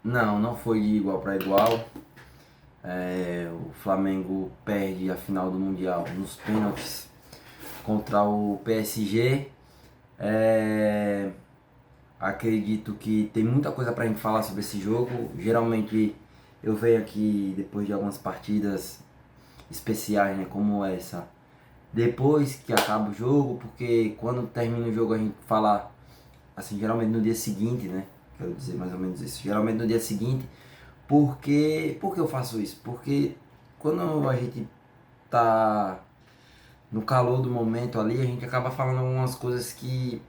Não foi de igual para igual. O Flamengo perde a final do Mundial nos pênaltis contra o PSG. É, Acredito que tem muita coisa pra gente falar sobre esse jogo. Geralmente eu venho aqui depois de algumas partidas especiais, né, como essa, depois que acaba o jogo, porque quando termina o jogo a gente fala assim, geralmente no dia seguinte, né? Quero dizer mais ou menos isso. Geralmente no dia seguinte, por que eu faço isso? Porque quando a gente tá no calor do momento ali, a gente acaba falando algumas coisas que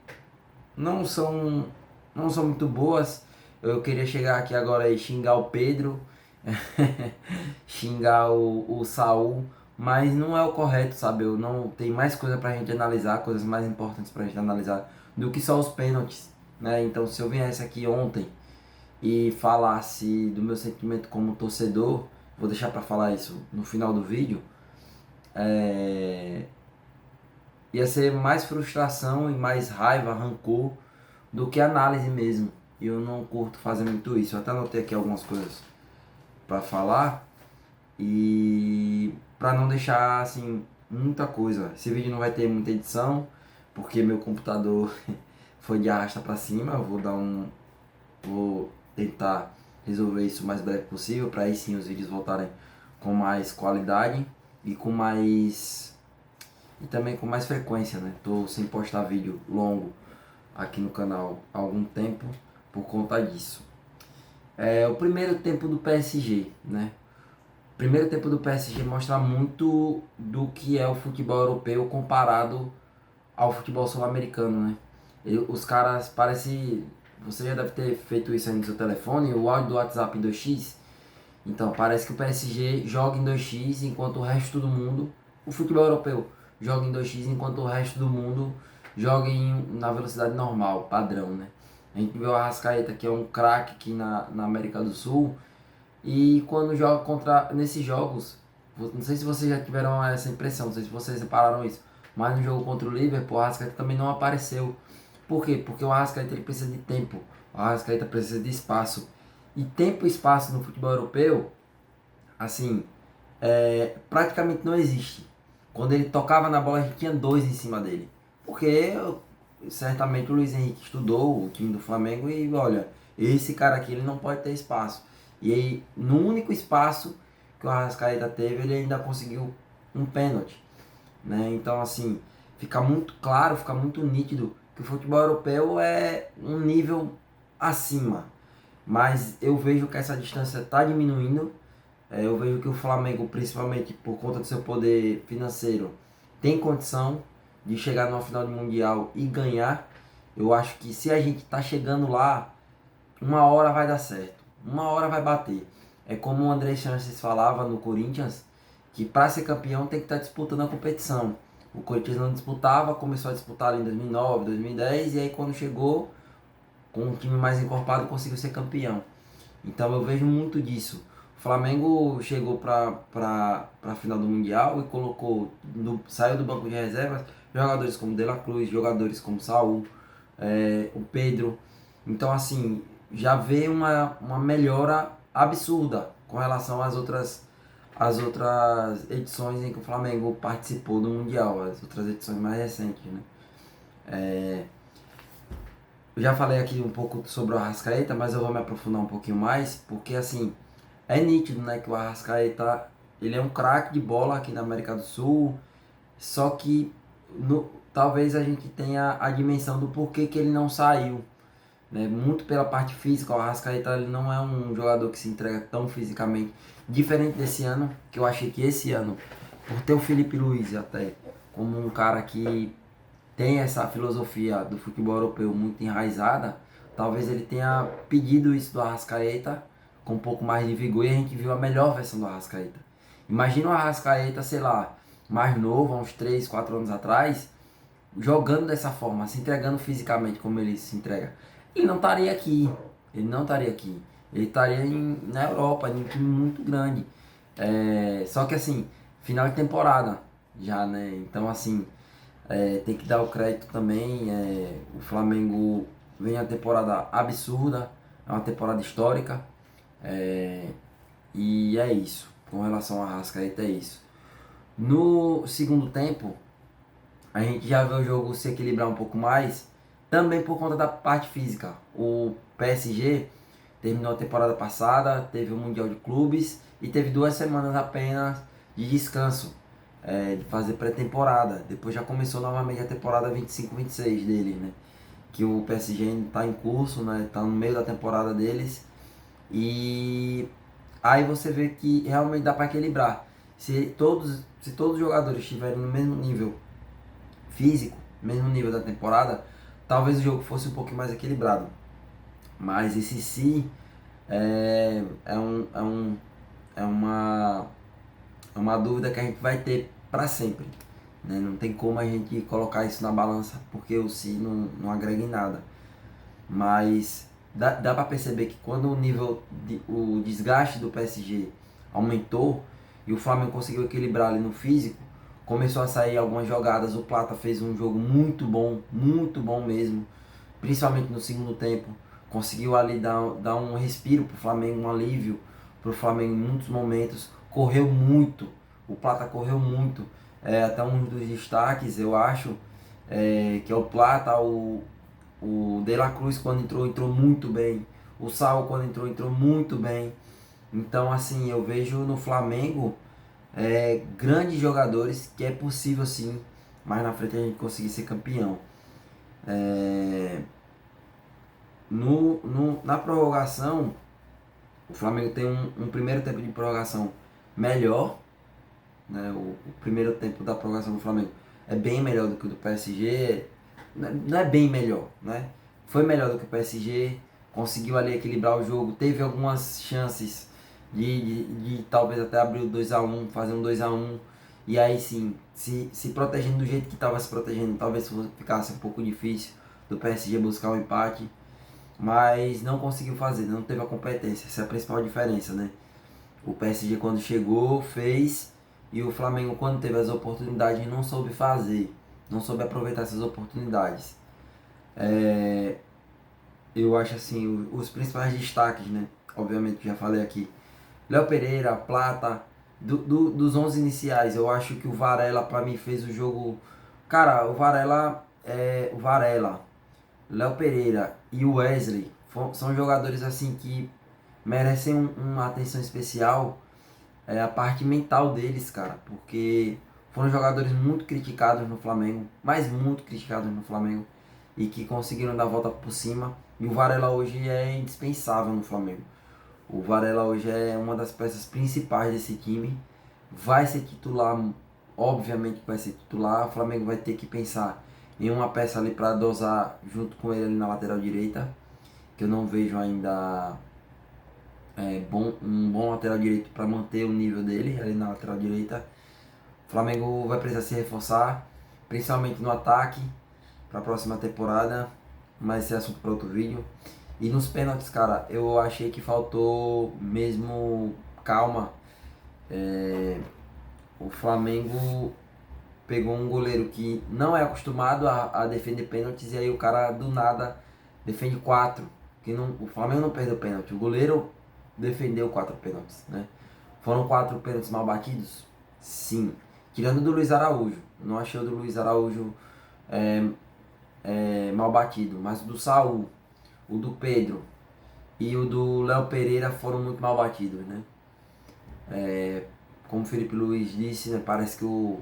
não são, não são muito boas. Eu queria chegar aqui agora e xingar o Pedro, xingar o Saul, mas não é o correto, sabe? Eu não tem mais coisa pra gente analisar, coisas mais importantes pra gente analisar do que só os pênaltis, né? Então, se eu viesse aqui ontem e falasse do meu sentimento como torcedor, vou deixar pra falar isso no final do vídeo, é... ia ser mais frustração e mais raiva, rancor do que análise mesmo. E eu não curto fazer muito isso. Eu até anotei aqui algumas coisas para falar e para não deixar assim muita coisa. Esse vídeo não vai ter muita edição porque meu computador foi de arrasta para cima. Vou tentar resolver isso o mais breve possível para aí sim os vídeos voltarem com mais qualidade e com mais e também com mais frequência, né? Tô sem postar vídeo longo aqui no canal há algum tempo por conta disso. O primeiro tempo do PSG, né? O primeiro tempo do PSG mostra muito do que é o futebol europeu comparado ao futebol sul-americano, né? Os caras parecem. Você já deve ter feito isso aí no seu telefone, o áudio do WhatsApp em 2x. Então, parece que o PSG joga em 2x enquanto o resto do mundo, o futebol europeu, joga em 2x enquanto o resto do mundo joga na velocidade normal, padrão, né? A gente vê o Arrascaeta, que é um craque aqui na América do Sul, e quando joga contra nesses jogos, não sei se vocês já tiveram essa impressão, não sei se vocês repararam isso, mas no jogo contra o Liverpool, o Arrascaeta também não apareceu. Por quê? Porque o Arrascaeta ele precisa de tempo, o Arrascaeta precisa de espaço. E tempo e espaço no futebol europeu, assim, praticamente não existe. Quando ele tocava na bola, a gente tinha dois em cima dele. Porque certamente o Luiz Henrique estudou o time do Flamengo e olha, esse cara aqui ele não pode ter espaço. E aí, no único espaço que o Arrascaeta teve, ele ainda conseguiu um pênalti, né? Então, assim, fica muito claro, fica muito nítido que o futebol europeu é um nível acima. Mas eu vejo que essa distância está diminuindo. Eu vejo que o Flamengo, principalmente por conta do seu poder financeiro, tem condição de chegar numa final de Mundial e ganhar. Eu acho que se a gente está chegando lá, uma hora vai dar certo, uma hora vai bater. É como o André Sanches falava no Corinthians, que para ser campeão tem que estar disputando a competição. O Corinthians não disputava, começou a disputar ali em 2009, 2010, e aí quando chegou, com um time mais encorpado, conseguiu ser campeão. Então eu vejo muito disso. O Flamengo chegou para a final do Mundial e colocou, saiu do banco de reservas jogadores como De La Cruz, jogadores como Saul, o Pedro. Então assim, já vê uma melhora absurda com relação às outras edições em que o Flamengo participou do Mundial, as outras edições mais recentes, né? Eu já falei aqui um pouco sobre o Arrascaeta, mas eu vou me aprofundar um pouquinho mais, porque assim, é nítido, né, que o Arrascaeta, ele é um craque de bola aqui na América do Sul, só que talvez a gente tenha a dimensão do porquê que ele não saiu, né, muito pela parte física. O Arrascaeta ele não é um jogador que se entrega tão fisicamente, diferente desse ano, que eu achei que esse ano, por ter o Felipe Luiz até, como um cara que tem essa filosofia do futebol europeu muito enraizada, talvez ele tenha pedido isso do Arrascaeta com um pouco mais de vigor e a gente viu a melhor versão do Arrascaeta. Imagina o Arrascaeta, sei lá, mais novo, há uns 3 4 anos atrás, jogando dessa forma, se entregando fisicamente como ele se entrega. Ele não estaria aqui, ele não estaria aqui, ele estaria na Europa, em um time muito grande. Só que assim, final de temporada já, né? Então assim, tem que dar o crédito também. O Flamengo vem uma temporada absurda, é uma temporada histórica. E é isso. Com relação a Arrascaeta, é isso. No segundo tempo, a gente já vê o jogo se equilibrar um pouco mais, também por conta da parte física. O PSG terminou a temporada passada, teve o Mundial de Clubes e teve 2 semanas apenas de descanso, de fazer pré-temporada. Depois já começou novamente a temporada 25-26 dele, né? Que o PSG ainda está em curso, né? Está no meio da temporada deles. E aí você vê que realmente dá para equilibrar. Se todos os jogadores estiverem no mesmo nível físico, mesmo nível da temporada, talvez o jogo fosse um pouquinho mais equilibrado. Mas esse sim é uma dúvida que a gente vai ter para sempre. Né? Não tem como a gente colocar isso na balança porque o si não agrega em nada. Mas dá para perceber que quando o desgaste do PSG aumentou e o Flamengo conseguiu equilibrar ali no físico, começou a sair algumas jogadas. O Plata fez um jogo muito bom mesmo, principalmente no segundo tempo. Conseguiu ali dar um respiro pro Flamengo, um alívio pro Flamengo em muitos momentos. Correu muito, o Plata correu muito. Até um dos destaques, eu acho, que é o Plata, o De La Cruz quando entrou muito bem. O Sal quando entrou muito bem. Então assim, eu vejo no Flamengo grandes jogadores que é possível sim, mais na frente a gente conseguir ser campeão. É, na prorrogação, o Flamengo tem um primeiro tempo de prorrogação melhor. Né? O primeiro tempo da prorrogação do Flamengo é bem melhor do que o do PSG. Não é bem melhor, né? Foi melhor do que o PSG, conseguiu ali equilibrar o jogo, teve algumas chances de talvez até abrir o 2-1, fazer um 2-1, e aí sim, se protegendo do jeito que estava se protegendo, talvez ficasse um pouco difícil do PSG buscar um empate, mas não conseguiu fazer, não teve a competência, essa é a principal diferença, né? O PSG quando chegou fez, e o Flamengo quando teve as oportunidades não soube fazer, não soube aproveitar essas oportunidades. Eu acho assim, os principais destaques, né? Obviamente já falei aqui. Léo Pereira, Plata, dos 11 iniciais, eu acho que o Varela para mim fez o jogo. Cara, o Varela, Léo Pereira e o Wesley são jogadores assim que merecem uma atenção especial, a parte mental deles, cara, porque foram jogadores muito criticados no Flamengo, mas muito criticados no Flamengo, e que conseguiram dar a volta por cima. E o Varela hoje é indispensável no Flamengo. O Varela hoje é uma das peças principais desse time. Vai ser titular, obviamente vai ser titular. O Flamengo vai ter que pensar em uma peça ali para dosar junto com ele ali na lateral direita, que eu não vejo ainda um bom lateral direito para manter o nível dele ali na lateral direita. O Flamengo vai precisar se reforçar, principalmente no ataque, para a próxima temporada, mas esse é assunto para outro vídeo. E nos pênaltis, cara, eu achei que faltou mesmo calma. O Flamengo pegou um goleiro que não é acostumado a defender pênaltis, e aí o cara do nada defende 4. Que não, o Flamengo não perdeu pênalti, o goleiro defendeu 4 pênaltis, né? Foram 4 pênaltis mal batidos? Sim. Tirando do Luiz Araújo. Não achei o do Luiz Araújo mal batido, mas o do Saul, o do Pedro e o do Léo Pereira foram muito mal batidos, né? Como o Felipe Luiz disse, né, parece que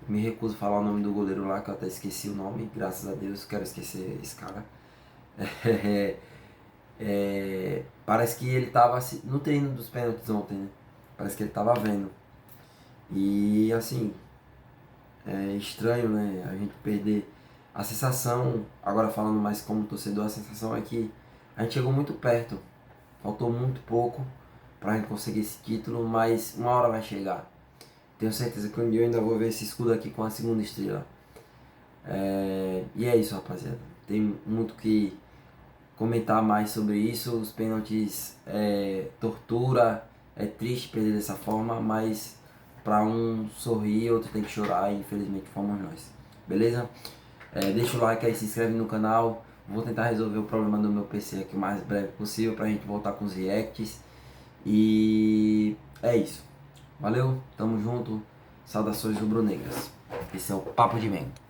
me recuso a falar o nome do goleiro lá, que eu até esqueci o nome, graças a Deus, quero esquecer esse cara. Parece que ele tava no treino dos pênaltis ontem, né? Parece que ele tava vendo. E assim, é estranho, né? A gente perder a sensação, agora falando mais como torcedor, a sensação é que a gente chegou muito perto, faltou muito pouco pra gente conseguir esse título, mas uma hora vai chegar. Tenho certeza que um dia eu ainda vou ver esse escudo aqui com a segunda estrela. E é isso, rapaziada. Tem muito que comentar mais sobre isso. Os pênaltis tortura, é triste perder dessa forma, mas para um sorrir, outro tem que chorar, e infelizmente fomos nós. Beleza? Deixa o like aí, se inscreve no canal. Vou tentar resolver o problema do meu PC aqui o mais breve possível pra gente voltar com os reacts. E é isso. Valeu, tamo junto. Saudações rubro-negras. Esse é o Papo de Mengo.